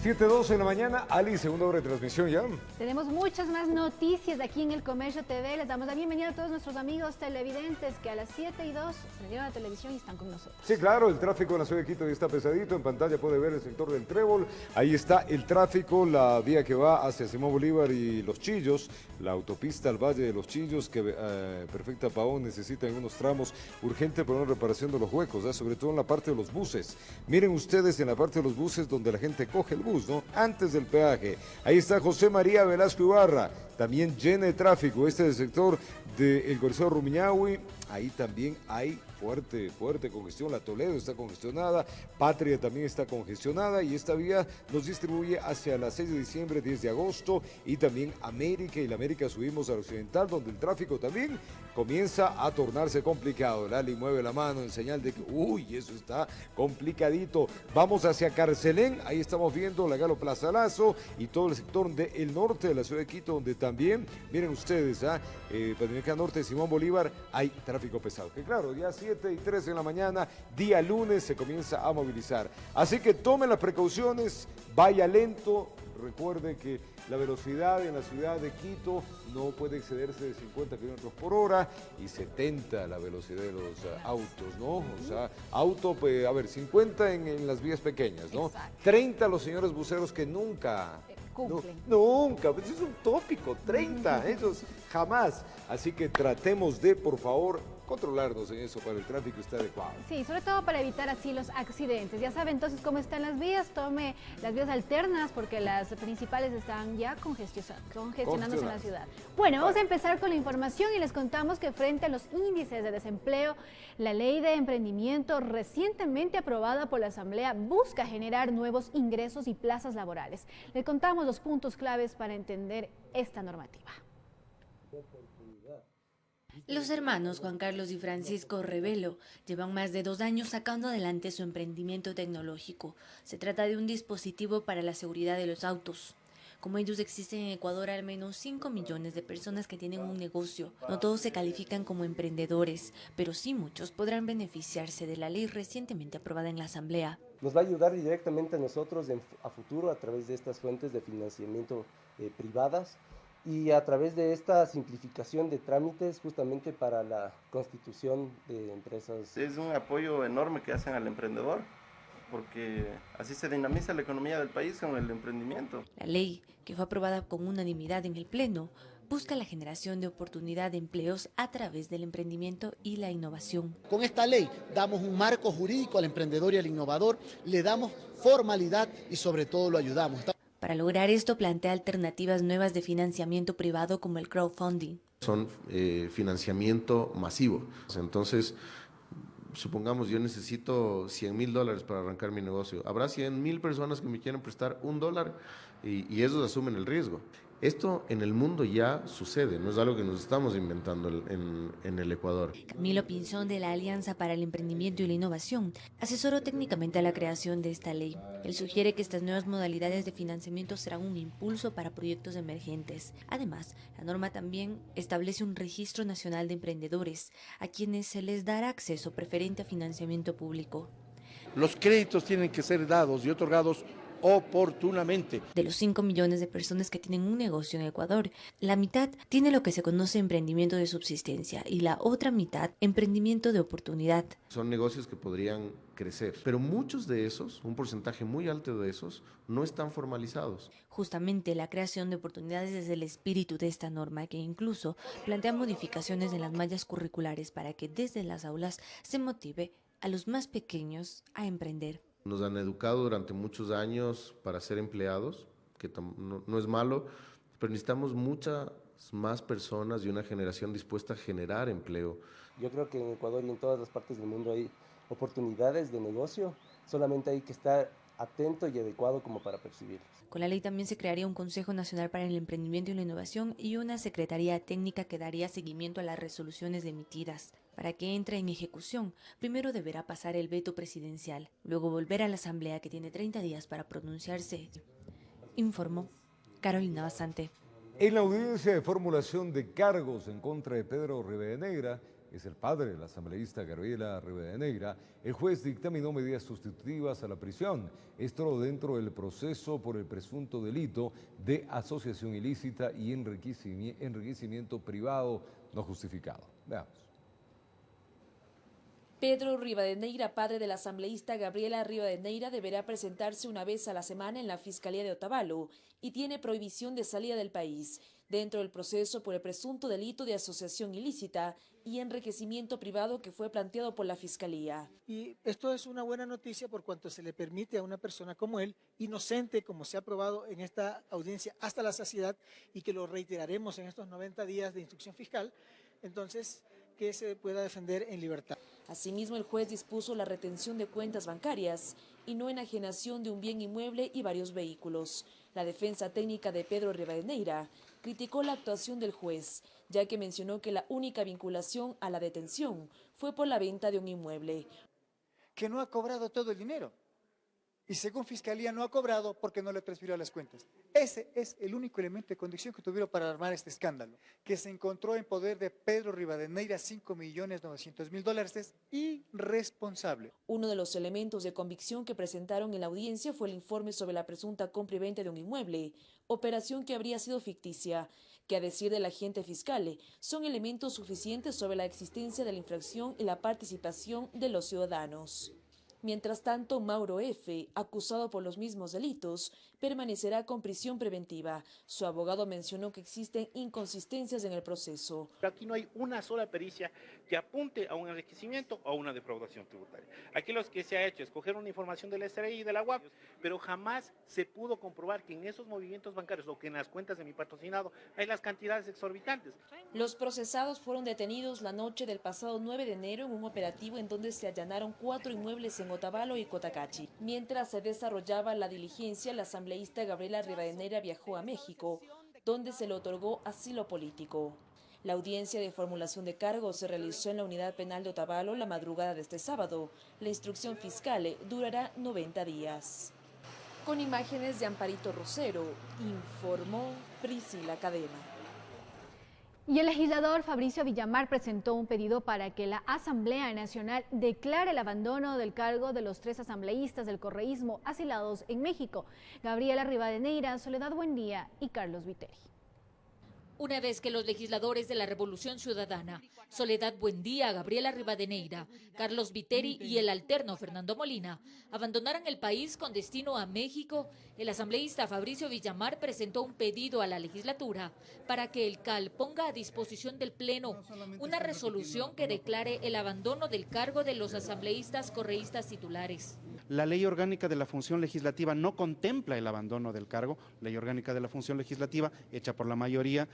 7:12 de la mañana, Ali, segunda hora de transmisión ya. Tenemos muchas más noticias aquí en El Comercio TV. Les damos la bienvenida a todos nuestros amigos televidentes que a las 7:02 prendieron la televisión y están con nosotros. Sí, claro, el tráfico en la ciudad de Quito ya está pesadito. En pantalla puede ver el sector del Trébol. Ahí está el tráfico, la vía que va hacia Simón Bolívar y Los Chillos, la autopista al Valle de Los Chillos, que Perfecta Pavón necesita en unos tramos urgente para una reparación de los huecos, sobre todo en la parte de los buses. Miren ustedes en la parte de los buses donde la gente coge el bus, ¿no? Antes del peaje. Ahí está José María Velasco Ibarra, también lleno de tráfico. Este es el sector del Coliseo Rumiñahui. Ahí también hay fuerte congestión. La Toledo está congestionada, Patria también está congestionada y esta vía nos distribuye hacia la 6 de diciembre, 10 de agosto y también América, y la América subimos al Occidental, donde el tráfico también comienza a tornarse complicado. Lali mueve la mano en señal de que, uy, eso está complicadito. Vamos hacia Carcelén, ahí estamos viendo la Galo Plaza Lazo y todo el sector del norte de la ciudad de Quito, donde también, miren ustedes, Panamericana Norte, Simón Bolívar, hay tráfico pesado. Que claro, ya 7:03 de la mañana, día lunes, se comienza a movilizar. Así que tome las precauciones, vaya lento. Recuerde que la velocidad en la ciudad de Quito no puede excederse de 50 kilómetros por hora y 70 la velocidad de los autos, ¿no? O sea, a ver, 50 en las vías pequeñas, ¿no? Exacto. 30 los señores buceros que nunca cumplen. Nunca, pues es un tópico, 30, ellos jamás. Así que tratemos de, por favor, controlarnos en eso para el tráfico esté adecuado. Sí, sobre todo para evitar así los accidentes. Ya sabe entonces cómo están las vías, tome las vías alternas porque las principales están ya congestionándose en la ciudad. Bueno, vamos a empezar con la información y les contamos que frente a los índices de desempleo, la ley de emprendimiento recientemente aprobada por la Asamblea busca generar nuevos ingresos y plazas laborales. Les contamos los puntos claves para entender esta normativa. Los hermanos Juan Carlos y Francisco Revelo llevan más de 2 años sacando adelante su emprendimiento tecnológico. Se trata de un dispositivo para la seguridad de los autos. Como ellos, existen en Ecuador al menos 5 millones de personas que tienen un negocio. No todos se califican como emprendedores, pero sí muchos podrán beneficiarse de la ley recientemente aprobada en la Asamblea. Nos va a ayudar directamente a nosotros a futuro a través de estas fuentes de financiamiento privadas y a través de esta simplificación de trámites justamente para la constitución de empresas. Es un apoyo enorme que hacen al emprendedor, porque así se dinamiza la economía del país con el emprendimiento. La ley, que fue aprobada con unanimidad en el Pleno, busca la generación de oportunidad de empleos a través del emprendimiento y la innovación. Con esta ley damos un marco jurídico al emprendedor y al innovador, le damos formalidad y sobre todo lo ayudamos. Para lograr esto, plantea alternativas nuevas de financiamiento privado como el crowdfunding. Son financiamiento masivo. Entonces, supongamos yo necesito $100,000 para arrancar mi negocio. Habrá 100,000 personas que me quieran prestar $1 y ellos asumen el riesgo. Esto en el mundo ya sucede, no es algo que nos estamos inventando en el Ecuador. Camilo Pinzón, de la Alianza para el Emprendimiento y la Innovación, asesoró técnicamente a la creación de esta ley. Él sugiere que estas nuevas modalidades de financiamiento serán un impulso para proyectos emergentes. Además, la norma también establece un registro nacional de emprendedores, a quienes se les dará acceso preferente a financiamiento público. Los créditos tienen que ser dados y otorgados oportunamente. De los 5 millones de personas que tienen un negocio en Ecuador, la mitad tiene lo que se conoce emprendimiento de subsistencia y la otra mitad emprendimiento de oportunidad. Son negocios que podrían crecer, pero muchos de esos, un porcentaje muy alto de esos, no están formalizados. Justamente la creación de oportunidades es el espíritu de esta norma, que incluso plantea modificaciones en las mallas curriculares para que desde las aulas se motive a los más pequeños a emprender. Nos han educado durante muchos años para ser empleados, que no es malo, pero necesitamos muchas más personas y una generación dispuesta a generar empleo. Yo creo que en Ecuador y en todas las partes del mundo hay oportunidades de negocio, solamente hay que estar atento y adecuado como para percibirlos. Con la ley también se crearía un Consejo Nacional para el Emprendimiento y la Innovación y una Secretaría Técnica que daría seguimiento a las resoluciones emitidas. Para que entre en ejecución, primero deberá pasar el veto presidencial, luego volver a la Asamblea, que tiene 30 días para pronunciarse. Informó Carolina Basante. En la audiencia de formulación de cargos en contra de Pedro Rivadeneira, es el padre de la asambleísta Gabriela Rivadeneira, el juez dictaminó medidas sustitutivas a la prisión. Esto dentro del proceso por el presunto delito de asociación ilícita y enriquecimiento privado no justificado. Veamos. Pedro Rivadeneira, padre de la asambleísta Gabriela Rivadeneira, deberá presentarse una vez a la semana en la Fiscalía de Otavalo y tiene prohibición de salida del país, dentro del proceso por el presunto delito de asociación ilícita y enriquecimiento privado que fue planteado por la Fiscalía. Y esto es una buena noticia por cuanto se le permite a una persona como él, inocente, como se ha probado en esta audiencia hasta la saciedad, y que lo reiteraremos en estos 90 días de instrucción fiscal, entonces que se pueda defender en libertad. Asimismo, el juez dispuso la retención de cuentas bancarias y no enajenación de un bien inmueble y varios vehículos. La defensa técnica de Pedro Rivadeneira criticó la actuación del juez, ya que mencionó que la única vinculación a la detención fue por la venta de un inmueble. Que no ha cobrado todo el dinero. Y según Fiscalía no ha cobrado porque no le transfirió las cuentas. Ese es el único elemento de condición que tuvieron para armar este escándalo. Que se encontró en poder de Pedro Rivadeneira $5.900.000 es irresponsable. Uno de los elementos de convicción que presentaron en la audiencia fue el informe sobre la presunta compra y venta de un inmueble, operación que habría sido ficticia, que a decir del agente fiscal son elementos suficientes sobre la existencia de la infracción y la participación de los ciudadanos. Mientras tanto, Mauro F., acusado por los mismos delitos, permanecerá con prisión preventiva. Su abogado mencionó que existen inconsistencias en el proceso. Aquí no hay una sola pericia que apunte a un enriquecimiento o a una defraudación tributaria. Aquí lo que se ha hecho es coger una información del SRI y de la UAP, pero jamás se pudo comprobar que en esos movimientos bancarios o que en las cuentas de mi patrocinado hay las cantidades exorbitantes. Los procesados fueron detenidos la noche del pasado 9 de enero en un operativo en donde se allanaron 4 inmuebles en Otavalo y Cotacachi. Mientras se desarrollaba la diligencia, la asambleísta Gabriela Rivadeneira viajó a México, donde se le otorgó asilo político. La audiencia de formulación de cargos se realizó en la unidad penal de Otavalo la madrugada de este sábado. La instrucción fiscal durará 90 días. Con imágenes de Amparito Rosero, informó Priscila Cadena. Y el legislador Fabricio Villamar presentó un pedido para que la Asamblea Nacional declare el abandono del cargo de los 3 asambleístas del correísmo asilados en México: Gabriela Rivadeneira, Soledad Buendía y Carlos Viteri. Una vez que los legisladores de la Revolución Ciudadana, Soledad Buendía, Gabriela Rivadeneira, Carlos Viteri y el alterno Fernando Molina, abandonaran el país con destino a México, el asambleísta Fabricio Villamar presentó un pedido a la legislatura para que el CAL ponga a disposición del Pleno una resolución que declare el abandono del cargo de los asambleístas correístas titulares. La Ley Orgánica de la Función Legislativa no contempla el abandono del cargo. Ley Orgánica de la Función Legislativa, hecha por la mayoría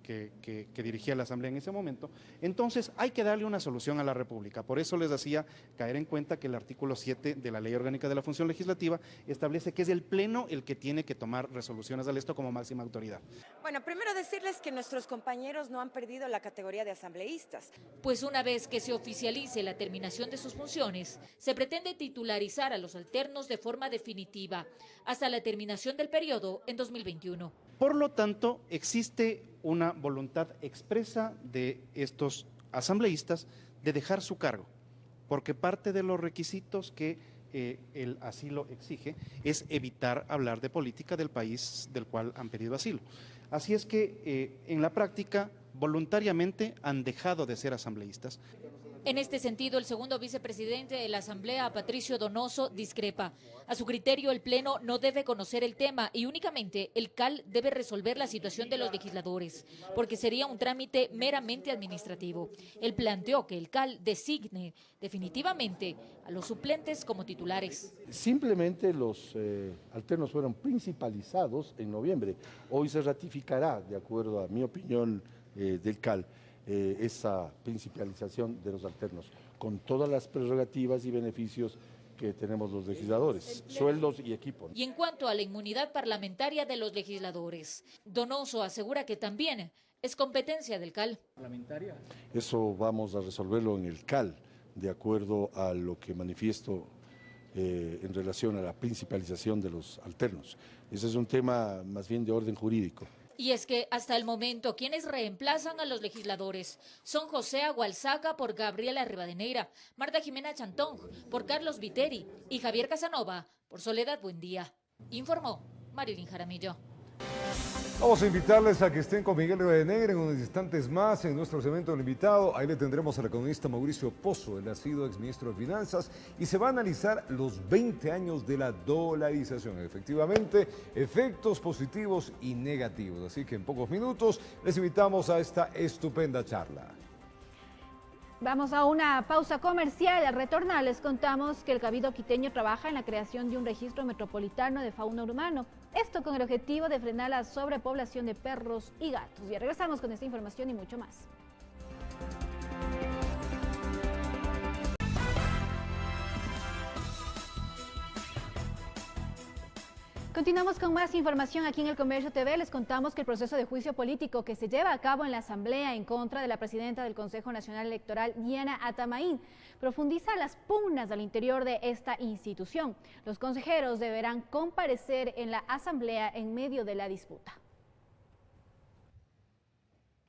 que dirigía la Asamblea en ese momento. Entonces hay que darle una solución a la República. Por eso les hacía caer en cuenta que el artículo 7 de la Ley Orgánica de la Función Legislativa establece que es el Pleno el que tiene que tomar resoluciones al esto como máxima autoridad. Bueno, primero decirles que nuestros compañeros no han perdido la categoría de asambleístas. Pues una vez que se oficialice la terminación de sus funciones, se pretende titularizar a los alternos de forma definitiva hasta la terminación del periodo en 2021. Por lo tanto, existe una voluntad expresa de estos asambleístas de dejar su cargo, porque parte de los requisitos que el asilo exige es evitar hablar de política del país del cual han pedido asilo. Así es que en la práctica voluntariamente han dejado de ser asambleístas. En este sentido, el segundo vicepresidente de la Asamblea, Patricio Donoso, discrepa. A su criterio, el Pleno no debe conocer el tema y únicamente el CAL debe resolver la situación de los legisladores, porque sería un trámite meramente administrativo. Él planteó que el CAL designe definitivamente a los suplentes como titulares. Simplemente los alternos fueron principalizados en noviembre. Hoy se ratificará, de acuerdo a mi opinión, del CAL, esa principalización de los alternos, con todas las prerrogativas y beneficios que tenemos los legisladores, sueldos y equipo. Y en cuanto a la inmunidad parlamentaria de los legisladores, Donoso asegura que también es competencia del CAL. Eso vamos a resolverlo en el CAL, de acuerdo a lo que manifiesto en relación a la principalización de los alternos. Ese es un tema más bien de orden jurídico. Y es que hasta el momento quienes reemplazan a los legisladores son José Agualzaga por Gabriela Rivadeneira, Marta Jimena Chantón por Carlos Viteri y Javier Casanova por Soledad Buendía. Informó Marilyn Jaramillo. Vamos a invitarles a que estén con Miguel Rivadeneira en unos instantes más en nuestro segmento del invitado. Ahí le tendremos al economista Mauricio Pozo, él ha sido exministro de Finanzas y se va a analizar los 20 años de la dolarización. Efectivamente, efectos positivos y negativos. Así que en pocos minutos les invitamos a esta estupenda charla. Vamos a una pausa comercial. Al retornar les contamos que el Cabildo quiteño trabaja en la creación de un registro metropolitano de fauna urbano. Esto con el objetivo de frenar la sobrepoblación de perros y gatos. Ya regresamos con esta información y mucho más. Continuamos con más información aquí en El Comercio TV. Les contamos que el proceso de juicio político que se lleva a cabo en la Asamblea en contra de la presidenta del Consejo Nacional Electoral, Diana Atamaín, profundiza las pugnas al interior de esta institución. Los consejeros deberán comparecer en la Asamblea en medio de la disputa.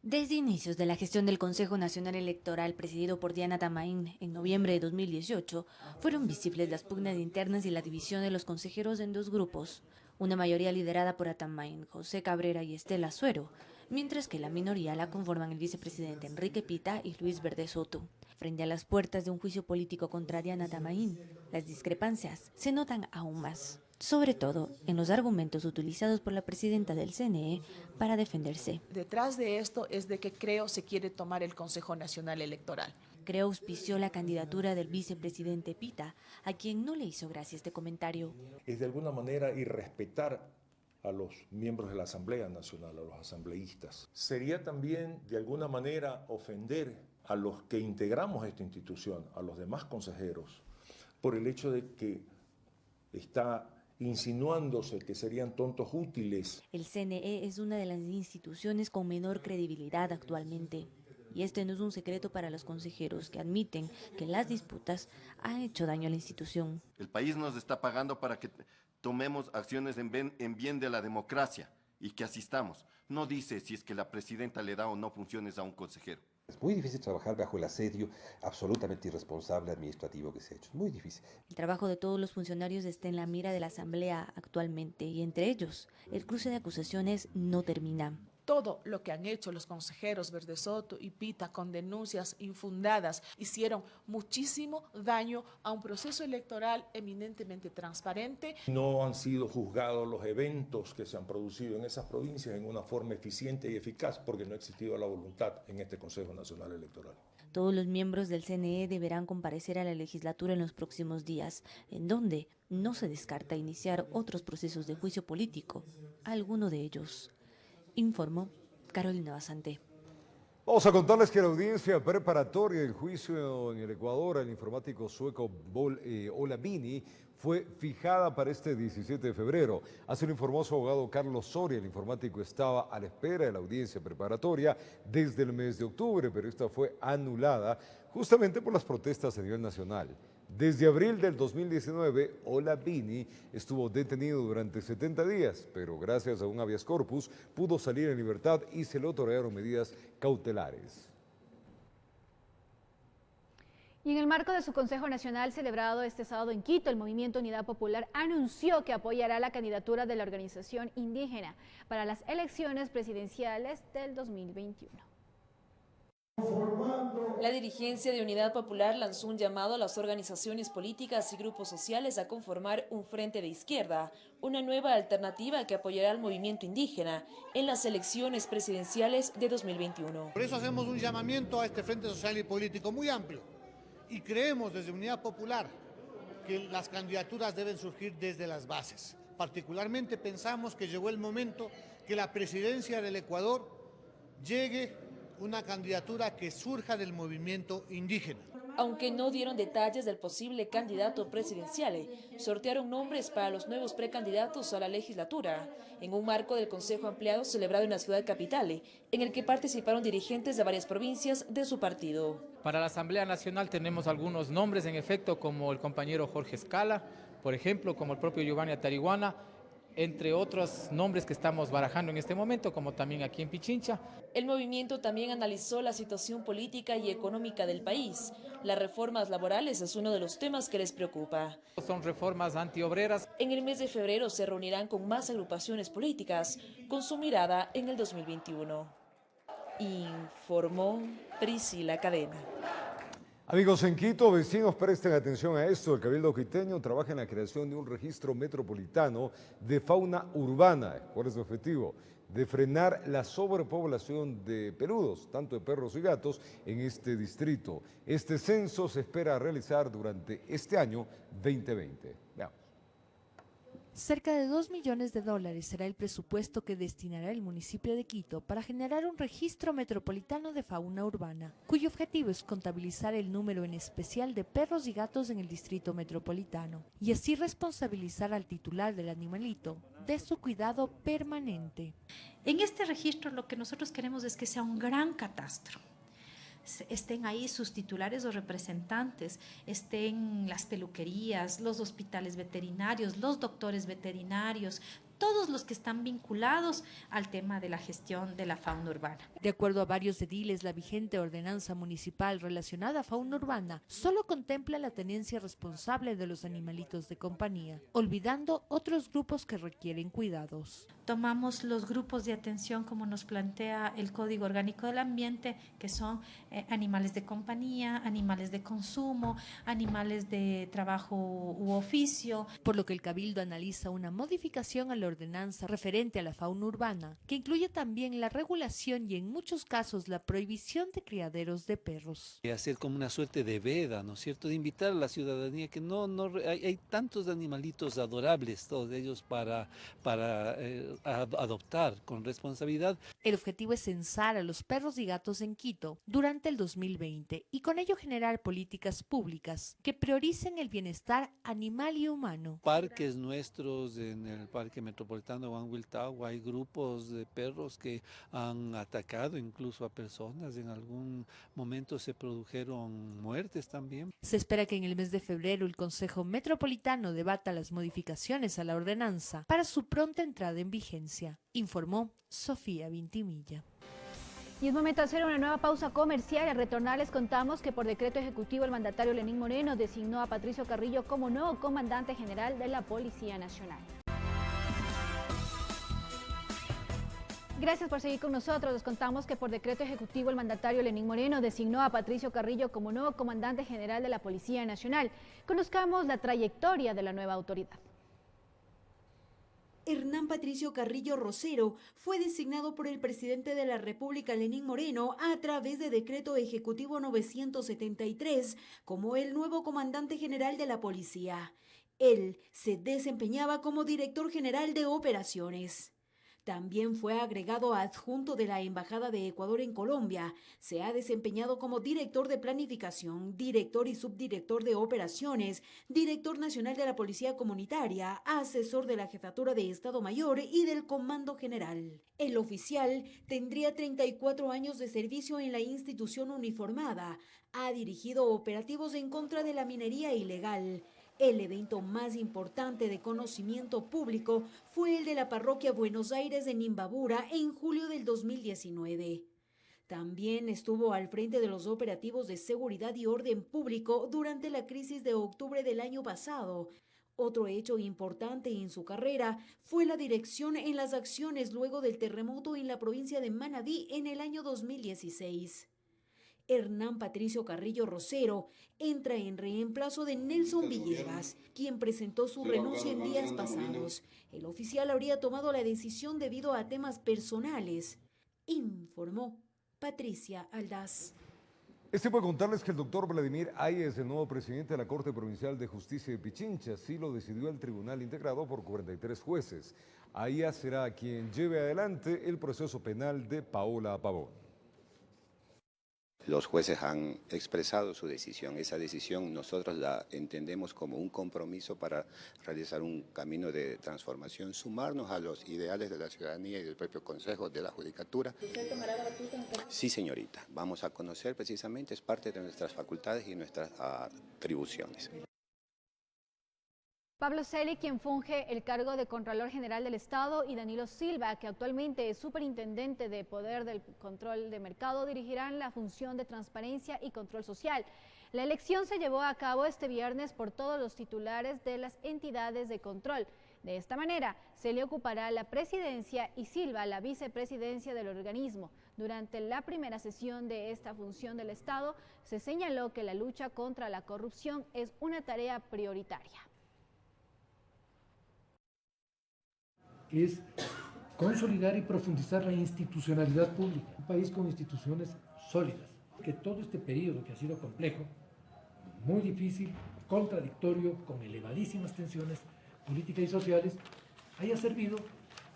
Desde inicios de la gestión del Consejo Nacional Electoral presidido por Diana Atamaín en noviembre de 2018, fueron visibles las pugnas internas y la división de los consejeros en dos grupos, una mayoría liderada por Atamaín, José Cabrera y Estela Suero, mientras que la minoría la conforman el vicepresidente Enrique Pita y Luis Verde Soto. Frente a las puertas de un juicio político contra Diana Atamaín, las discrepancias se notan aún más, sobre todo en los argumentos utilizados por la presidenta del CNE para defenderse. Detrás de esto es de que Creo se quiere tomar el Consejo Nacional Electoral. Creo auspició la candidatura del vicepresidente Pita, a quien no le hizo gracia este comentario. Es de alguna manera irrespetar a los miembros de la Asamblea Nacional, a los asambleístas. Sería también de alguna manera ofender a los que integramos esta institución, a los demás consejeros, por el hecho de que está insinuándose que serían tontos útiles. El CNE es una de las instituciones con menor credibilidad actualmente. Y este no es un secreto para los consejeros, que admiten que las disputas han hecho daño a la institución. El país nos está pagando para que tomemos acciones en bien de la democracia y que asistamos. No dice si es que la presidenta le da o no funciones a un consejero. Es muy difícil trabajar bajo el asedio absolutamente irresponsable administrativo que se ha hecho. Es muy difícil. El trabajo de todos los funcionarios está en la mira de la Asamblea actualmente y entre ellos el cruce de acusaciones no termina. Todo lo que han hecho los consejeros Verde Soto y Pita con denuncias infundadas hicieron muchísimo daño a un proceso electoral eminentemente transparente. No han sido juzgados los eventos que se han producido en esas provincias en una forma eficiente y eficaz porque no ha existido la voluntad en este Consejo Nacional Electoral. Todos los miembros del CNE deberán comparecer a la legislatura en los próximos días, en donde no se descarta iniciar otros procesos de juicio político, alguno de ellos. Informó Carolina Basante. Vamos a contarles que la audiencia preparatoria del juicio en el Ecuador al informático sueco Ola Bini fue fijada para este 17 de febrero. Así lo informó su abogado Carlos Soria. El informático estaba a la espera de la audiencia preparatoria desde el mes de octubre, pero esta fue anulada justamente por las protestas a nivel nacional. Desde abril del 2019, Ola Bini estuvo detenido durante 70 días, pero gracias a un habeas corpus pudo salir en libertad y se le otorgaron medidas cautelares. Y en el marco de su Consejo Nacional celebrado este sábado en Quito, el Movimiento Unidad Popular anunció que apoyará la candidatura de la organización indígena para las elecciones presidenciales del 2021. La dirigencia de Unidad Popular lanzó un llamado a las organizaciones políticas y grupos sociales a conformar un frente de izquierda, una nueva alternativa que apoyará al movimiento indígena en las elecciones presidenciales de 2021. Por eso hacemos un llamamiento a este frente social y político muy amplio y creemos desde Unidad Popular que las candidaturas deben surgir desde las bases. Particularmente pensamos que llegó el momento que la presidencia del Ecuador llegue una candidatura que surja del movimiento indígena. Aunque no dieron detalles del posible candidato presidencial, sortearon nombres para los nuevos precandidatos a la legislatura, en un marco del Consejo Ampliado celebrado en la ciudad capital, en el que participaron dirigentes de varias provincias de su partido. Para la Asamblea Nacional tenemos algunos nombres en efecto, como el compañero Jorge Escala, por ejemplo, como el propio Giovanni Atarihuana, entre otros nombres que estamos barajando en este momento, como también aquí en Pichincha. El movimiento también analizó la situación política y económica del país. Las reformas laborales es uno de los temas que les preocupa. Son reformas antiobreras. En el mes de febrero se reunirán con más agrupaciones políticas con su mirada en el 2021. Informó Priscila Cadena. Amigos en Quito, vecinos, presten atención a esto. El Cabildo quiteño trabaja en la creación de un registro metropolitano de fauna urbana. ¿Cuál es su objetivo? De frenar la sobrepoblación de peludos, tanto de perros y gatos, en este distrito. Este censo se espera realizar durante este año 2020. Veamos. Cerca de $2 millones será el presupuesto que destinará el municipio de Quito para generar un registro metropolitano de fauna urbana, cuyo objetivo es contabilizar el número en especial de perros y gatos en el distrito metropolitano, y así responsabilizar al titular del animalito de su cuidado permanente. En este registro lo que nosotros queremos es que sea un gran catastro. Estén ahí sus titulares o representantes, estén las peluquerías, los hospitales veterinarios, los doctores veterinarios, todos los que están vinculados al tema de la gestión de la fauna urbana. De acuerdo a varios ediles, la vigente ordenanza municipal relacionada a fauna urbana solo contempla la tenencia responsable de los animalitos de compañía, olvidando otros grupos que requieren cuidados. Tomamos los grupos de atención como nos plantea el Código Orgánico del Ambiente, que son animales de compañía, animales de consumo, animales de trabajo u oficio. Por lo que el Cabildo analiza una modificación a la ordenanza referente a la fauna urbana, que incluye también la regulación y en muchos casos la prohibición de criaderos de perros. Hacer como una suerte de veda, ¿no es cierto?, de invitar a la ciudadanía que hay tantos animalitos adorables, todos ellos para adoptar con responsabilidad. El objetivo es censar a los perros y gatos en Quito durante el 2020 y con ello generar políticas públicas que prioricen el bienestar animal y humano. Parques nuestros, en el Parque Metropolitano de Huanhuiltagua hay grupos de perros que han atacado incluso a personas, en algún momento se produjeron muertes también. Se espera que en el mes de febrero el Consejo Metropolitano debata las modificaciones a la ordenanza para su pronta entrada en vigencia, informó Sofía Vintimilla. Y es momento de hacer una nueva pausa comercial. Al retornar les contamos que por decreto ejecutivo el mandatario Lenín Moreno designó a Patricio Carrillo como nuevo comandante general de la Policía Nacional. Gracias por seguir con nosotros. Les contamos que por decreto ejecutivo el mandatario Lenín Moreno designó a Patricio Carrillo como nuevo comandante general de la Policía Nacional. Conozcamos la trayectoria de la nueva autoridad. Hernán Patricio Carrillo Rosero fue designado por el presidente de la República, Lenín Moreno, a través de decreto ejecutivo 973 como el nuevo comandante general de la policía. Él se desempeñaba como director general de operaciones. También fue agregado adjunto de la Embajada de Ecuador en Colombia. Se ha desempeñado como director de planificación, director y subdirector de operaciones, director nacional de la Policía Comunitaria, asesor de la Jefatura de Estado Mayor y del Comando General. El oficial tendría 34 años de servicio en la institución uniformada. Ha dirigido operativos en contra de la minería ilegal. El evento más importante de conocimiento público fue el de la parroquia Buenos Aires de Nimbabura en julio del 2019. También estuvo al frente de los operativos de seguridad y orden público durante la crisis de octubre del año pasado. Otro hecho importante en su carrera fue la dirección en las acciones luego del terremoto en la provincia de Manabí en el año 2016. Hernán Patricio Carrillo Rosero entra en reemplazo de Nelson Villegas, quien presentó su renuncia en días pasados. El oficial habría tomado la decisión debido a temas personales, informó Patricia Aldaz. Es tiempo de contarles que el doctor Vladimir Ayes, el nuevo presidente de la Corte Provincial de Justicia de Pichincha, así lo decidió el tribunal integrado por 43 jueces. Ayes será quien lleve adelante el proceso penal de Paola Pavón. Los jueces han expresado su decisión. Esa decisión nosotros la entendemos como un compromiso para realizar un camino de transformación, sumarnos a los ideales de la ciudadanía y del propio Consejo de la Judicatura. ¿Usted tomará la batuta? Sí, señorita. Vamos a conocer precisamente, es parte de nuestras facultades y nuestras atribuciones. Pablo Celi, quien funge el cargo de Contralor General del Estado, y Danilo Silva, que actualmente es Superintendente de Poder del Control de Mercado, dirigirán la función de transparencia y control social. La elección se llevó a cabo este viernes por todos los titulares de las entidades de control. De esta manera, Celi ocupará la presidencia y Silva la vicepresidencia del organismo. Durante la primera sesión de esta función del Estado, se señaló que la lucha contra la corrupción es una tarea prioritaria. Es consolidar y profundizar la institucionalidad pública, un país con instituciones sólidas, que todo este periodo que ha sido complejo, muy difícil, contradictorio, con elevadísimas tensiones políticas y sociales, haya servido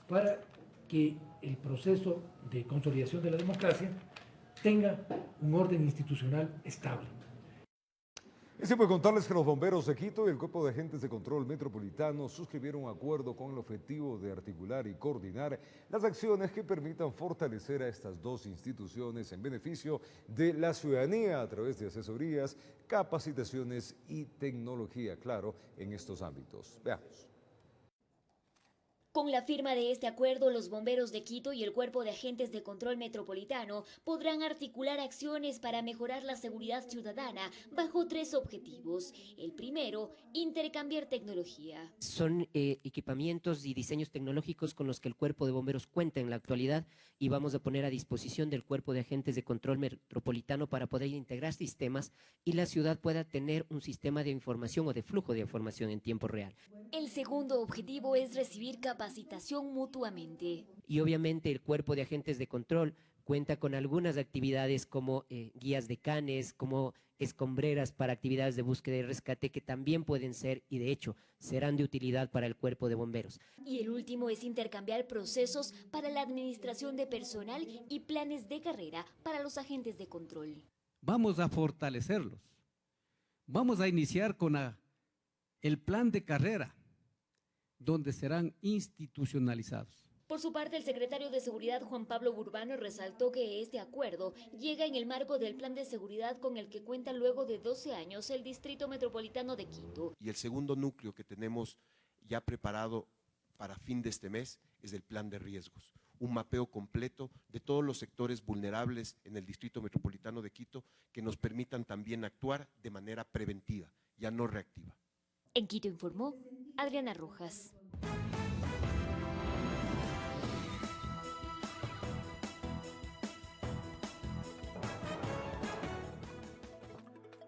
para que el proceso de consolidación de la democracia tenga un orden institucional estable. Es tiempo de contarles que los bomberos de Quito y el Cuerpo de Agentes de Control Metropolitano suscribieron un acuerdo con el objetivo de articular y coordinar las acciones que permitan fortalecer a estas dos instituciones en beneficio de la ciudadanía a través de asesorías, capacitaciones y tecnología, claro, en estos ámbitos. Veamos. Con la firma de este acuerdo, los bomberos de Quito y el Cuerpo de Agentes de Control Metropolitano podrán articular acciones para mejorar la seguridad ciudadana bajo 3 objetivos. El primero, intercambiar tecnología. Son equipamientos y diseños tecnológicos con los que el Cuerpo de Bomberos cuenta en la actualidad y vamos a poner a disposición del Cuerpo de Agentes de Control Metropolitano para poder integrar sistemas y la ciudad pueda tener un sistema de información o de flujo de información en tiempo real. El segundo objetivo es recibir capacitación mutuamente. Y obviamente el Cuerpo de Agentes de Control cuenta con algunas actividades como guías de canes, como escombreras para actividades de búsqueda y rescate que también pueden ser y de hecho serán de utilidad para el Cuerpo de Bomberos. Y el último es intercambiar procesos para la administración de personal y planes de carrera para los agentes de control. Vamos a fortalecerlos. Vamos a iniciar con el plan de carrera, donde serán institucionalizados. Por su parte, el secretario de Seguridad, Juan Pablo Burbano, resaltó que este acuerdo llega en el marco del plan de seguridad con el que cuenta luego de 12 años el Distrito Metropolitano de Quito. Y el segundo núcleo que tenemos ya preparado para fin de este mes es el plan de riesgos. Un mapeo completo de todos los sectores vulnerables en el Distrito Metropolitano de Quito que nos permitan también actuar de manera preventiva, ya no reactiva. En Quito informó Adriana Rojas.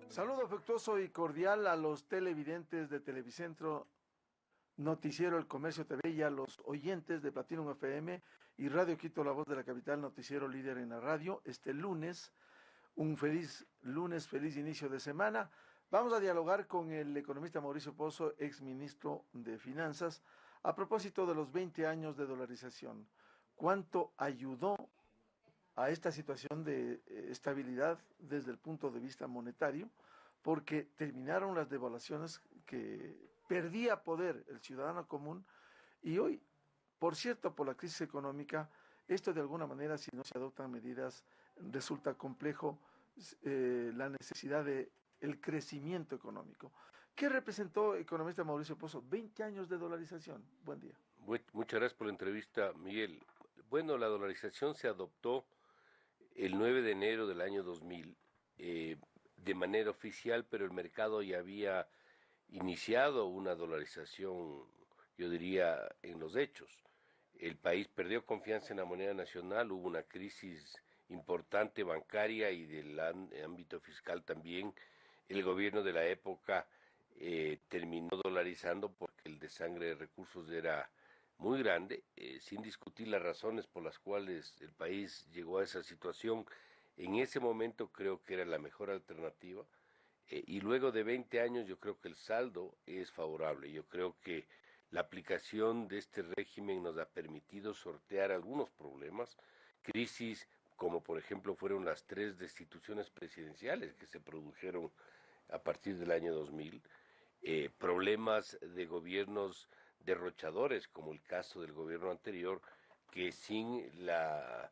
Saludo afectuoso y cordial a los televidentes de Televicentro, Noticiero El Comercio TV y a los oyentes de Platinum FM y Radio Quito, la voz de la capital, noticiero líder en la radio. Este lunes, un feliz lunes, feliz inicio de semana. Vamos a dialogar con el economista Mauricio Pozo, ex ministro de Finanzas, a propósito de los 20 años de dolarización. ¿Cuánto ayudó a esta situación de estabilidad desde el punto de vista monetario? Porque terminaron las devaluaciones que perdía poder el ciudadano común y hoy, por cierto, por la crisis económica, esto de alguna manera, si no se adoptan medidas, resulta complejo la necesidad de el crecimiento económico. ¿Qué representó, economista Mauricio Pozo, 20 años de dolarización? Buen día. Muchas gracias por la entrevista, Miguel. Bueno, la dolarización se adoptó el 9 de enero del año 2000 de manera oficial, pero el mercado ya había iniciado una dolarización, yo diría, en los hechos. El país perdió confianza en la moneda nacional, hubo una crisis importante bancaria y del ámbito fiscal también. El gobierno de la época terminó dolarizando porque el desangre de recursos era muy grande, sin discutir las razones por las cuales el país llegó a esa situación. En ese momento creo que era la mejor alternativa y luego de 20 años yo creo que el saldo es favorable. Yo creo que la aplicación de este régimen nos ha permitido sortear algunos problemas, crisis como por ejemplo fueron las 3 destituciones presidenciales que se produjeron a partir del año 2000, problemas de gobiernos derrochadores como el caso del gobierno anterior, que sin la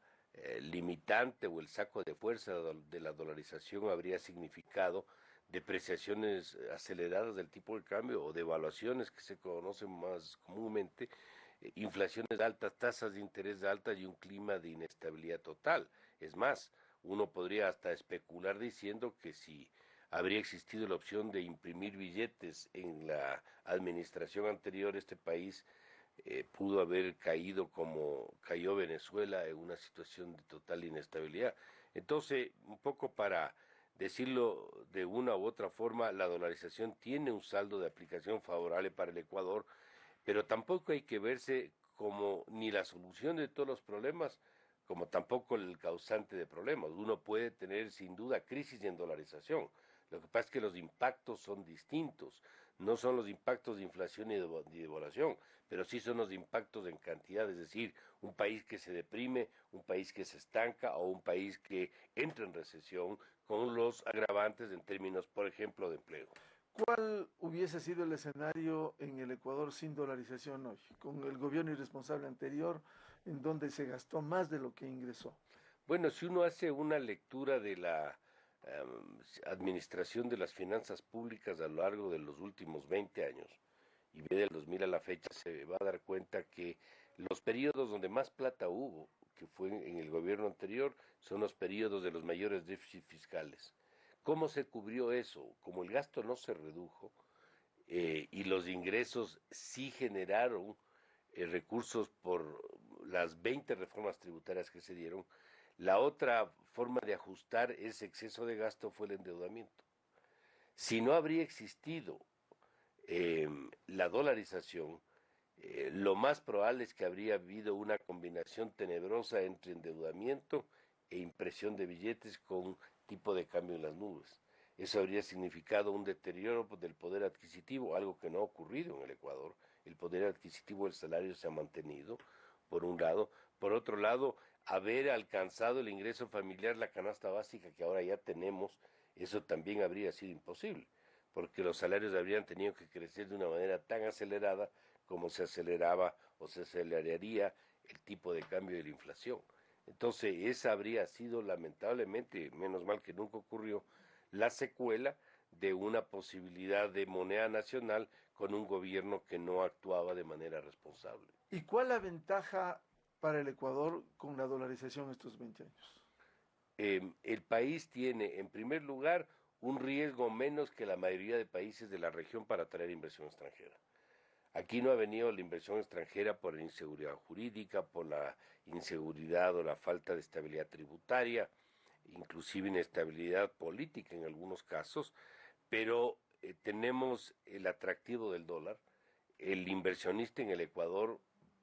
limitante o el saco de fuerza de la dolarización habría significado depreciaciones aceleradas del tipo de cambio o devaluaciones que se conocen más comúnmente, inflaciones altas, tasas de interés altas y un clima de inestabilidad total. Es más, uno podría hasta especular diciendo que si habría existido la opción de imprimir billetes en la administración anterior, este país pudo haber caído como cayó Venezuela en una situación de total inestabilidad. Entonces, un poco para decirlo de una u otra forma, la dolarización tiene un saldo de aplicación favorable para el Ecuador, pero tampoco hay que verse como ni la solución de todos los problemas, como tampoco el causante de problemas. Uno puede tener sin duda crisis en dolarización. Lo que pasa es que los impactos son distintos. No son los impactos de inflación y de devaluación, pero sí son los impactos en cantidad, es decir, un país que se deprime, un país que se estanca o un país que entra en recesión con los agravantes en términos, por ejemplo, de empleo. ¿Cuál hubiese sido el escenario en el Ecuador sin dolarización hoy, con el gobierno irresponsable anterior, en donde se gastó más de lo que ingresó? Bueno, si uno hace una lectura de la administración de las finanzas públicas a lo largo de los últimos 20 años y ve del 2000 a la fecha, se va a dar cuenta que los periodos donde más plata hubo, que fue en el gobierno anterior, son los periodos de los mayores déficits fiscales. ¿Cómo se cubrió eso? Como el gasto no se redujo y los ingresos sí generaron recursos por las 20 reformas tributarias que se dieron. La otra forma de ajustar ese exceso de gasto fue el endeudamiento. Si no habría existido la dolarización, lo más probable es que habría habido una combinación tenebrosa entre endeudamiento e impresión de billetes con tipo de cambio en las nubes. Eso habría significado un deterioro del poder adquisitivo, algo que no ha ocurrido en el Ecuador. El poder adquisitivo del salario se ha mantenido, por un lado. Por otro lado, haber alcanzado el ingreso familiar, la canasta básica que ahora ya tenemos, eso también habría sido imposible, porque los salarios habrían tenido que crecer de una manera tan acelerada como se aceleraba o se aceleraría el tipo de cambio de la inflación. Entonces, esa habría sido lamentablemente, menos mal que nunca ocurrió, la secuela de una posibilidad de moneda nacional con un gobierno que no actuaba de manera responsable. ¿Y cuál la ventaja para el Ecuador con la dolarización estos 20 años? El país tiene, en primer lugar, un riesgo menos que la mayoría de países de la región para atraer inversión extranjera. Aquí no ha venido la inversión extranjera por la inseguridad jurídica, por la inseguridad o la falta de estabilidad tributaria, inclusive inestabilidad política en algunos casos, pero tenemos el atractivo del dólar. El inversionista en el Ecuador,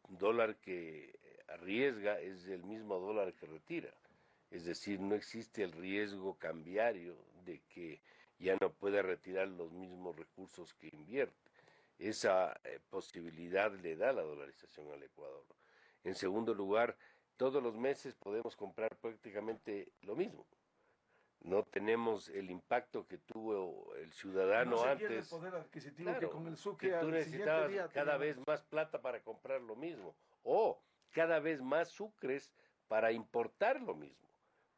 dólar que arriesga es el mismo dólar que retira. Es decir, no existe el riesgo cambiario de que ya no pueda retirar los mismos recursos que invierte. Esa posibilidad le da la dolarización al Ecuador. En segundo lugar, todos los meses podemos comprar prácticamente lo mismo. No tenemos el impacto que tuvo el ciudadano no se antes. pierde el poder adquisitivo, claro, que con el Sucre que tú necesitabas día cada vez más plata para comprar lo mismo, o cada vez más sucres para importar lo mismo,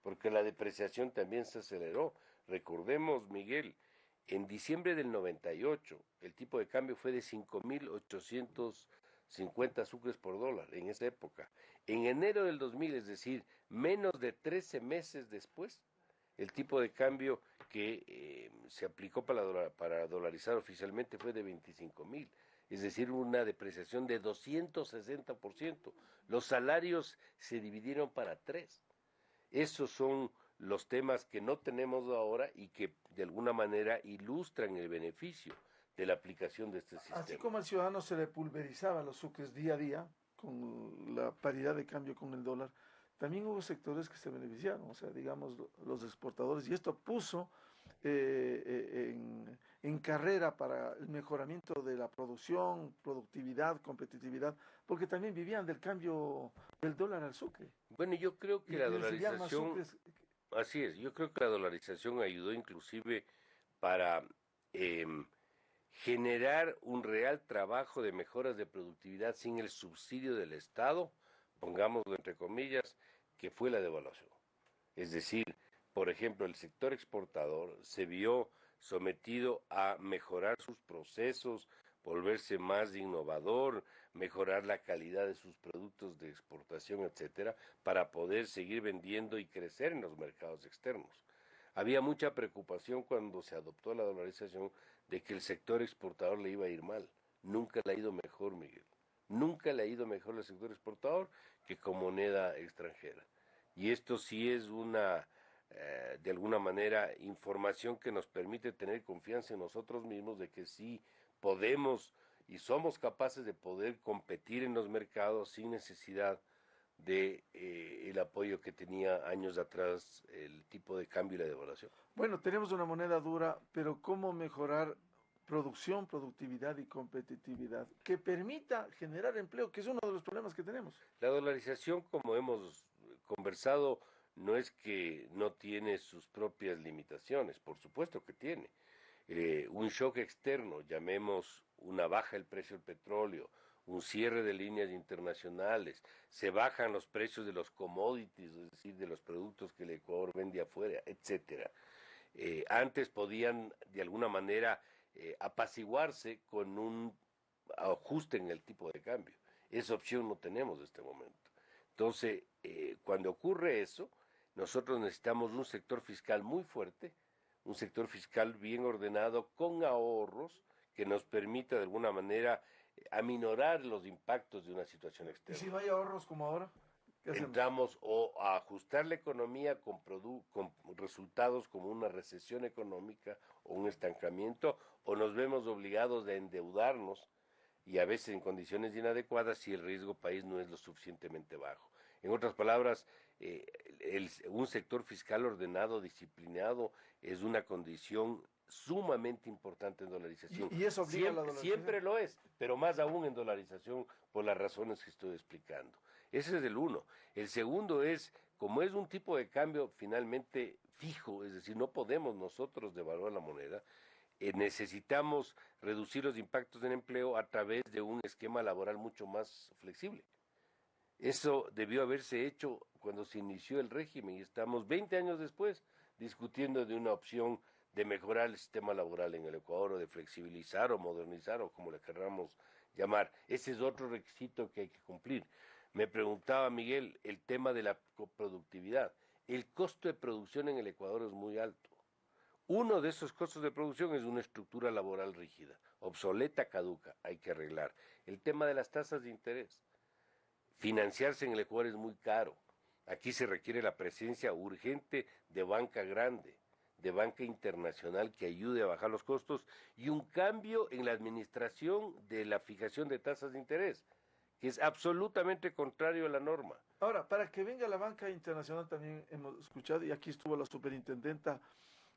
porque la depreciación también se aceleró. Recordemos, Miguel, en diciembre del 98, el tipo de cambio fue de 5.850 sucres por dólar en esa época. En enero del 2000, es decir, menos de 13 meses después, el tipo de cambio que se aplicó para dolarizar oficialmente fue de 25.000. Es decir, una depreciación de 260%. Los salarios se dividieron para 3. Esos son los temas que no tenemos ahora y que de alguna manera ilustran el beneficio de la aplicación de este sistema. Así como al ciudadano se le pulverizaba los sucres día a día con la paridad de cambio con el dólar, también hubo sectores que se beneficiaron, o sea, digamos, los exportadores, y esto puso en carrera para el mejoramiento de la producción, productividad, competitividad, porque también vivían del cambio del dólar al sucre. Bueno, yo creo que la recibían más dolarización, sucres. así es, yo creo que la dolarización ayudó inclusive para generar un real trabajo de mejoras de productividad sin el subsidio del Estado, pongámoslo entre comillas, que fue la devaluación. Es decir, por ejemplo, el sector exportador se vio sometido a mejorar sus procesos, volverse más innovador, mejorar la calidad de sus productos de exportación, etcétera, para poder seguir vendiendo y crecer en los mercados externos. Había mucha preocupación cuando se adoptó la dolarización de que el sector exportador le iba a ir mal. Nunca le ha ido mejor, Miguel. Nunca le ha ido mejor al sector exportador que con moneda extranjera. Y esto sí es una, de alguna manera, información que nos permite tener confianza en nosotros mismos de que sí podemos y somos capaces de poder competir en los mercados sin necesidad de el apoyo que tenía años atrás el tipo de cambio y la devaluación. Bueno, tenemos una moneda dura, pero ¿cómo mejorar producción, productividad y competitividad que permita generar empleo, que es uno de los problemas que tenemos? La dolarización, como hemos conversado, no es que no tiene sus propias limitaciones, por supuesto que tiene. Un shock externo, llamemos una baja del precio del petróleo, un cierre de líneas internacionales, se bajan los precios de los commodities, es decir, de los productos que el Ecuador vende afuera, etcétera. Antes podían, de alguna manera, apaciguarse con un ajuste en el tipo de cambio. Esa opción no tenemos en este momento. Entonces, cuando ocurre eso, nosotros necesitamos un sector fiscal muy fuerte, un sector fiscal bien ordenado, con ahorros, que nos permita de alguna manera aminorar los impactos de una situación externa. ¿Y si no hay ahorros como ahora? Entramos o a ajustar la economía con resultados como una recesión económica o un estancamiento, o nos vemos obligados a endeudarnos y a veces en condiciones inadecuadas si el riesgo país no es lo suficientemente bajo. En otras palabras, un sector fiscal ordenado, disciplinado, es una condición sumamente importante en dolarización. ¿Y eso obliga a la dolarización? Siempre lo es, pero más aún en dolarización por las razones que estoy explicando. Ese es el uno. El segundo es, como es un tipo de cambio finalmente fijo, es decir, no podemos nosotros devaluar la moneda, necesitamos reducir los impactos en empleo a través de un esquema laboral mucho más flexible. Eso debió haberse hecho cuando se inició el régimen y estamos 20 años después discutiendo de una opción de mejorar el sistema laboral en el Ecuador, o de flexibilizar o modernizar, o como le queramos llamar. Ese es otro requisito que hay que cumplir. Me preguntaba Miguel el tema de la productividad. El costo de producción en el Ecuador es muy alto. Uno de esos costos de producción es una estructura laboral rígida, obsoleta, caduca, hay que arreglar. El tema de las tasas de interés. Financiarse en el Ecuador es muy caro. Aquí se requiere la presencia urgente de banca grande, de banca internacional que ayude a bajar los costos y un cambio en la administración de la fijación de tasas de interés, que es absolutamente contrario a la norma. Ahora, para que venga la banca internacional también hemos escuchado, y aquí estuvo la superintendenta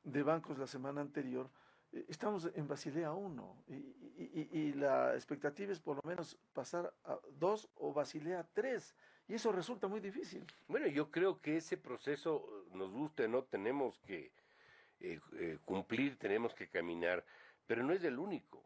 de bancos la semana anterior, estamos en Basilea 1 y la expectativa es por lo menos pasar a 2 o Basilea 3 y eso resulta muy difícil. Bueno, yo creo que ese proceso, nos guste o no, tenemos que cumplir, tenemos que caminar, pero no es el único.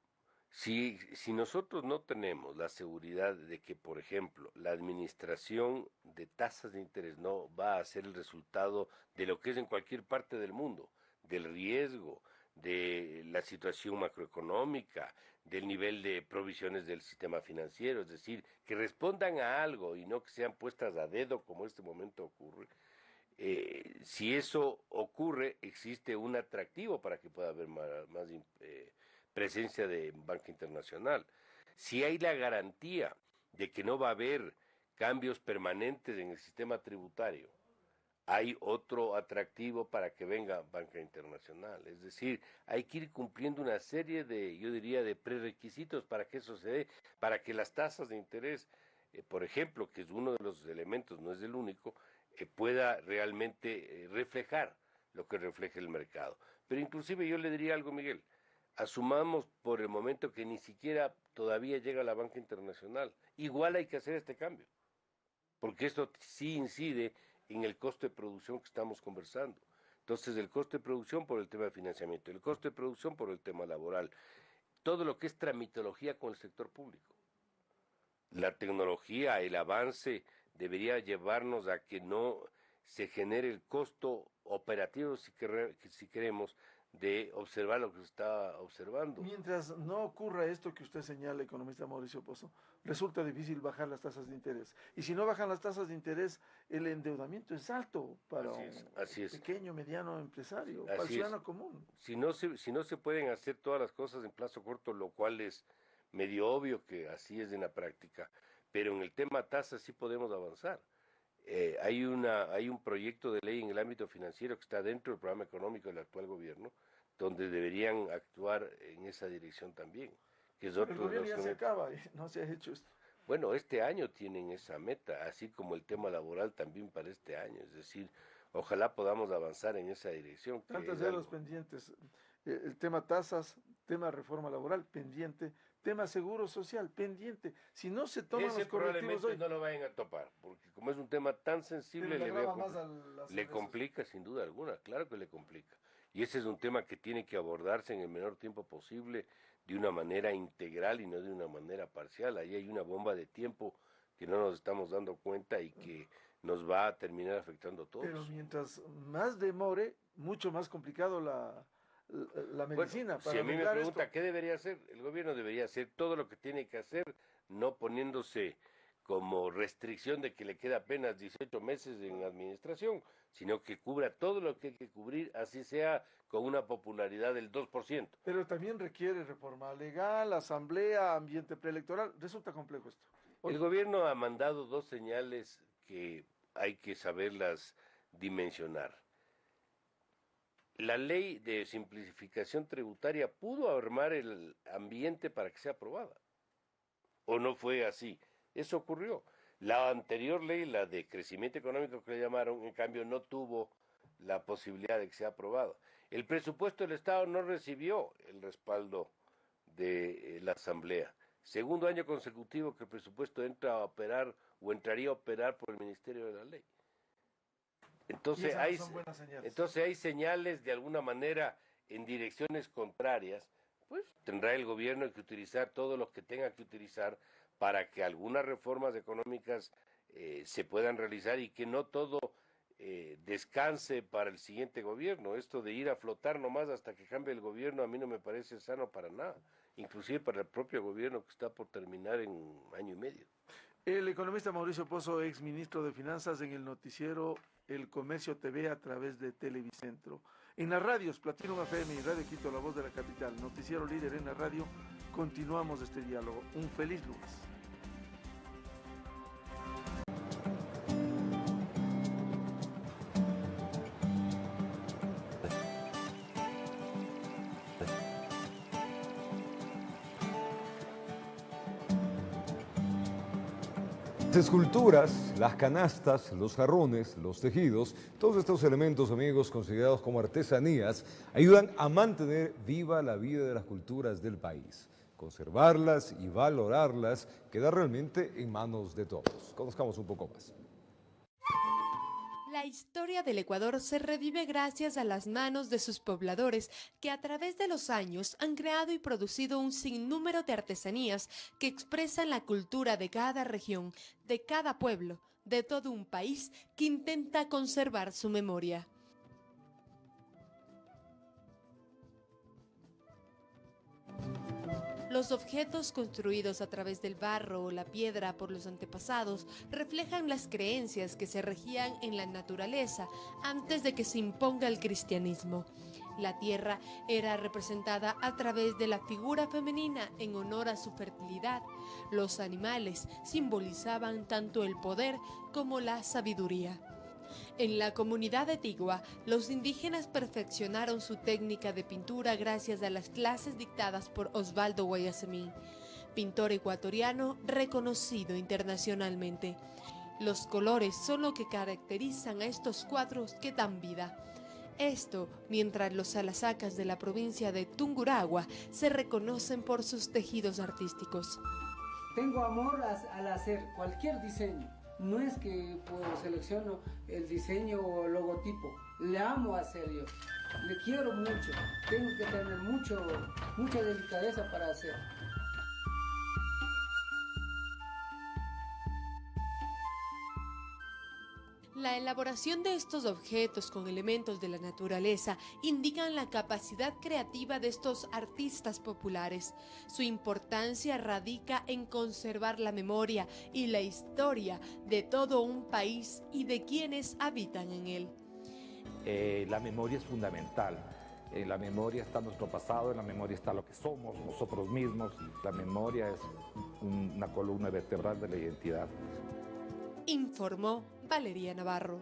Si nosotros no tenemos la seguridad de que, por ejemplo, la administración de tasas de interés no va a ser el resultado de lo que es en cualquier parte del mundo, del riesgo, de la situación macroeconómica, del nivel de provisiones del sistema financiero, es decir, que respondan a algo y no que sean puestas a dedo como este momento ocurre. Si eso ocurre, existe un atractivo para que pueda haber más presencia de banca internacional. Si hay la garantía de que no va a haber cambios permanentes en el sistema tributario, hay otro atractivo para que venga banca internacional. Es decir, hay que ir cumpliendo una serie de, yo diría, de prerequisitos para que eso se dé, para que las tasas de interés, por ejemplo, que es uno de los elementos, no es el único, pueda realmente reflejar lo que refleja el mercado. Pero inclusive yo le diría algo, Miguel, asumamos por el momento que ni siquiera todavía llega la banca internacional. Igual hay que hacer este cambio, porque esto sí incide en el costo de producción que estamos conversando. Entonces, el costo de producción por el tema de financiamiento, el costo de producción por el tema laboral, todo lo que es tramitología con el sector público. La tecnología, el avance debería llevarnos a que no se genere el costo operativo, si queremos, de observar lo que se está observando. Mientras no ocurra esto que usted señala, economista Mauricio Pozo, resulta difícil bajar las tasas de interés. Y si no bajan las tasas de interés, el endeudamiento es alto para así es. Pequeño, mediano empresario, para el ciudadano común. Si no se pueden hacer todas las cosas en plazo corto, lo cual es medio obvio que así es en la práctica, pero en el tema tasas sí podemos avanzar. Hay un proyecto de ley en el ámbito financiero que está dentro del programa económico del actual gobierno, donde deberían actuar en esa dirección también. Que es otro el gobierno ya se acaba y no se ha hecho esto. Bueno, este año tienen esa meta, así como el tema laboral también para este año. Es decir, ojalá podamos avanzar en esa dirección. Tantos de los pendientes. El tema tasas, tema reforma laboral, pendiente. Tema seguro social, pendiente. Si no se toman los correctivos hoy, no lo vayan a topar, porque como es un tema tan sensible, le complica sin duda alguna, claro que le complica. Y ese es un tema que tiene que abordarse en el menor tiempo posible, de una manera integral y no de una manera parcial. Ahí hay una bomba de tiempo que no nos estamos dando cuenta y que nos va a terminar afectando a todos. Pero mientras más demore, mucho más complicado la medicina. Bueno, si a mí me pregunta qué debería hacer, el gobierno debería hacer todo lo que tiene que hacer, no poniéndose como restricción de que le queda apenas 18 meses en administración, sino que cubra todo lo que hay que cubrir, así sea con una popularidad del 2%. Pero también requiere reforma legal, asamblea, ambiente preelectoral. Resulta complejo esto. El gobierno ha mandado 2 señales que hay que saberlas dimensionar. La ley de simplificación tributaria pudo armar el ambiente para que sea aprobada. ¿O no fue así? Eso ocurrió. La anterior ley, la de crecimiento económico que le llamaron, en cambio no tuvo la posibilidad de que sea aprobada. El presupuesto del Estado no recibió el respaldo de la Asamblea. Segundo año consecutivo que el presupuesto entra a operar o entraría a operar por el Ministerio de la Ley. Entonces hay señales de alguna manera en direcciones contrarias, pues tendrá el gobierno que utilizar todo lo que tenga que utilizar para que algunas reformas económicas se puedan realizar y que no todo descanse para el siguiente gobierno. Esto de ir a flotar nomás hasta que cambie el gobierno a mí no me parece sano para nada, inclusive para el propio gobierno que está por terminar en 1 año y medio. El economista Mauricio Pozo, ex ministro de Finanzas, en el noticiero El Comercio TV a través de Televicentro. En las radios, Platinum FM y Radio Quito, La Voz de la Capital, noticiero líder en la radio, continuamos este diálogo. Un feliz lunes. Las esculturas, las canastas, los jarrones, los tejidos, todos estos elementos, amigos, considerados como artesanías, ayudan a mantener viva la vida de las culturas del país. Conservarlas y valorarlas queda realmente en manos de todos. Conozcamos un poco más. La historia del Ecuador se revive gracias a las manos de sus pobladores que a través de los años han creado y producido un sinnúmero de artesanías que expresan la cultura de cada región, de cada pueblo, de todo un país que intenta conservar su memoria. Los objetos construidos a través del barro o la piedra por los antepasados reflejan las creencias que se regían en la naturaleza antes de que se imponga el cristianismo. La tierra era representada a través de la figura femenina en honor a su fertilidad. Los animales simbolizaban tanto el poder como la sabiduría. En la comunidad de Tigua, los indígenas perfeccionaron su técnica de pintura gracias a las clases dictadas por Osvaldo Guayasamín, pintor ecuatoriano reconocido internacionalmente. Los colores son lo que caracterizan a estos cuadros que dan vida. Esto mientras los salasacas de la provincia de Tungurahua se reconocen por sus tejidos artísticos. Tengo amor al hacer cualquier diseño. No es que selecciono el diseño o logotipo, le amo hacer yo, le quiero mucho, tengo que tener mucha delicadeza para hacer. La elaboración de estos objetos con elementos de la naturaleza indican la capacidad creativa de estos artistas populares. Su importancia radica en conservar la memoria y la historia de todo un país y de quienes habitan en él. La memoria es fundamental. En la memoria está nuestro pasado, en la memoria está lo que somos, nosotros mismos. La memoria es una columna vertebral de la identidad. Informó Valeria Navarro.